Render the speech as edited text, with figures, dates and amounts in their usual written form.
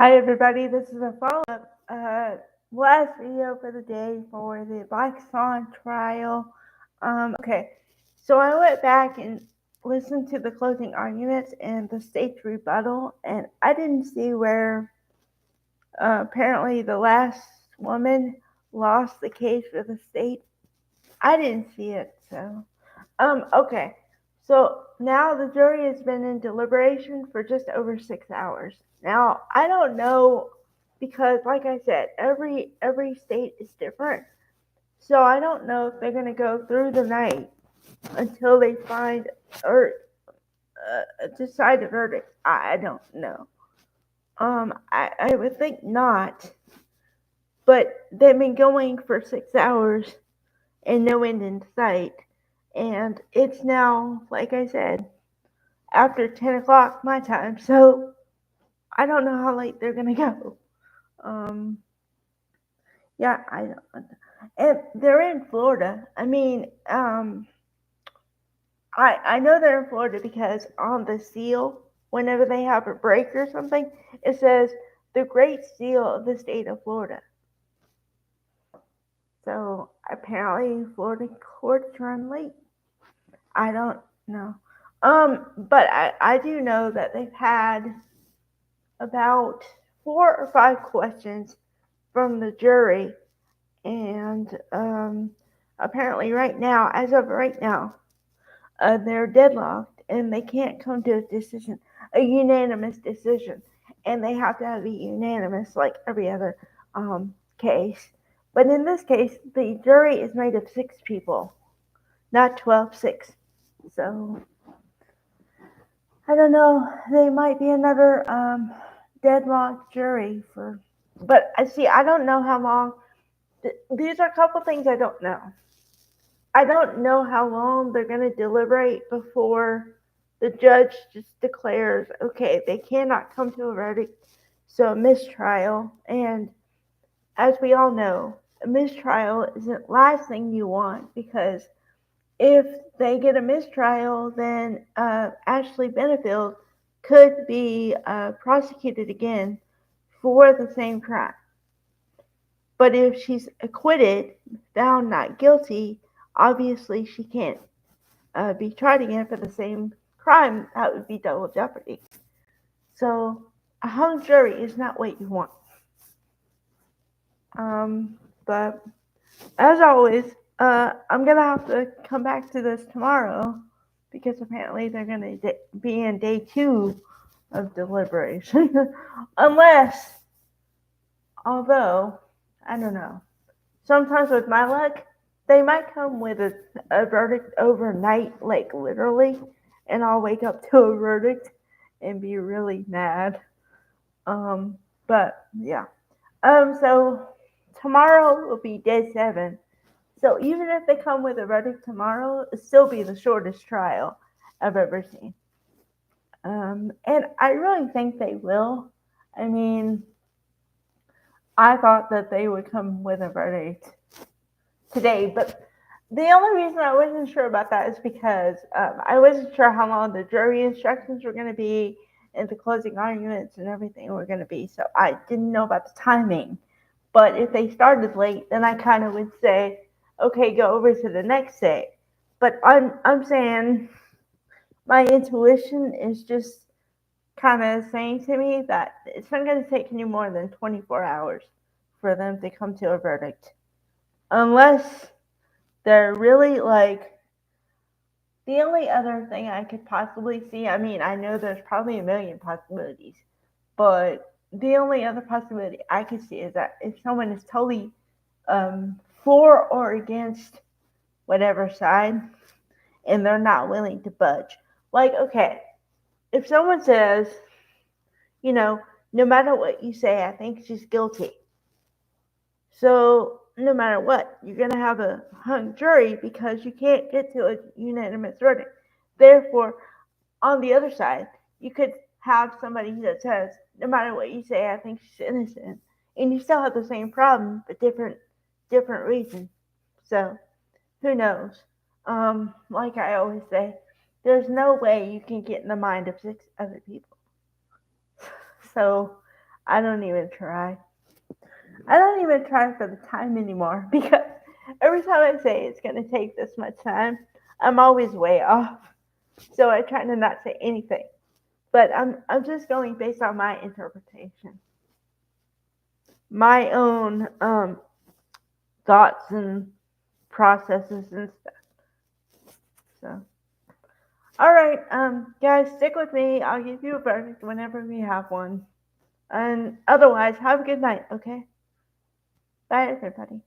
Hi everybody, this is a follow-up last video for the day for the Black Swan Trial. Okay, so I went back and listened to the closing arguments and the state's rebuttal, and I didn't see where apparently the last woman lost the case for the state. I didn't see it, so okay. So now the jury has been in deliberation for just over 6 hours. Now I don't know because, like I said, every state is different. So I don't know if they're gonna go through the night until they find or decide a verdict. I don't know. I would think not, but they've been going for 6 hours and no end in sight. And it's now, like I said, after 10 o'clock my time, so I don't know how late they're gonna go. Um, yeah, I don't. And they're in Florida. I know they're in Florida because on the seal, whenever they have a break or something, it says the Great Seal of the state of Florida. So apparently, Florida courts run late. I don't know. But I do know that they've had about 4 or 5 questions from the jury, and apparently right now, as of right now, they're deadlocked and they can't come to a unanimous decision, and they have to be unanimous like every other case. But in this case, the jury is made of 6 people, not 12, 6. So I don't know. They might be another deadlocked jury for. But I see. I don't know how long. These are a couple things I don't know. I don't know how long they're going to deliberate before the judge just declares, okay, they cannot come to a verdict, so a mistrial. And as we all know, a mistrial isn't the last thing you want, because if they get a mistrial, then Ashley Benefield could be prosecuted again for the same crime. But if she's acquitted, found not guilty, obviously she can't be tried again for the same crime. That would be double jeopardy. So a hung jury is not what you want. But as always, I'm gonna have to come back to this tomorrow because apparently they're gonna be in day 2 of deliberation, unless, although I don't know. Sometimes with my luck, they might come with a verdict overnight, like literally, and I'll wake up to a verdict and be really mad. But yeah. So tomorrow will be day 7. So even if they come with a verdict tomorrow, it'll still be the shortest trial I've ever seen. And I really think they will. I mean, I thought that they would come with a verdict today, but the only reason I wasn't sure about that is because I wasn't sure how long the jury instructions were going to be and the closing arguments and everything were going to be, so I didn't know about the timing. But if they started late, then I kind of would say, okay, go over to the next day. But I'm saying my intuition is just kind of saying to me that it's not going to take any more than 24 hours for them to come to a verdict, unless they're really like. The only other thing I could possibly see, I mean, I know there's probably a million possibilities, but the only other possibility I could see is that if someone is totally for or against whatever side and they're not willing to budge. Like, okay, if someone says, no matter what you say, I think she's guilty. So no matter what, you're going to have a hung jury because you can't get to a unanimous verdict. Therefore, on the other side, you could have somebody that says, no matter what you say, I think she's innocent. And you still have the same problem, but different reasons. So who knows? Like I always say, there's no way you can get in the mind of 6 other people. So I don't even try. I don't even try for the time anymore because every time I say it's going to take this much time, I'm always way off. So I try to not say anything. But I'm just going based on my interpretation, my own thoughts and processes and stuff. So, all right, guys, stick with me. I'll give you a verdict whenever we have one. And otherwise, have a good night. Okay. Bye, everybody.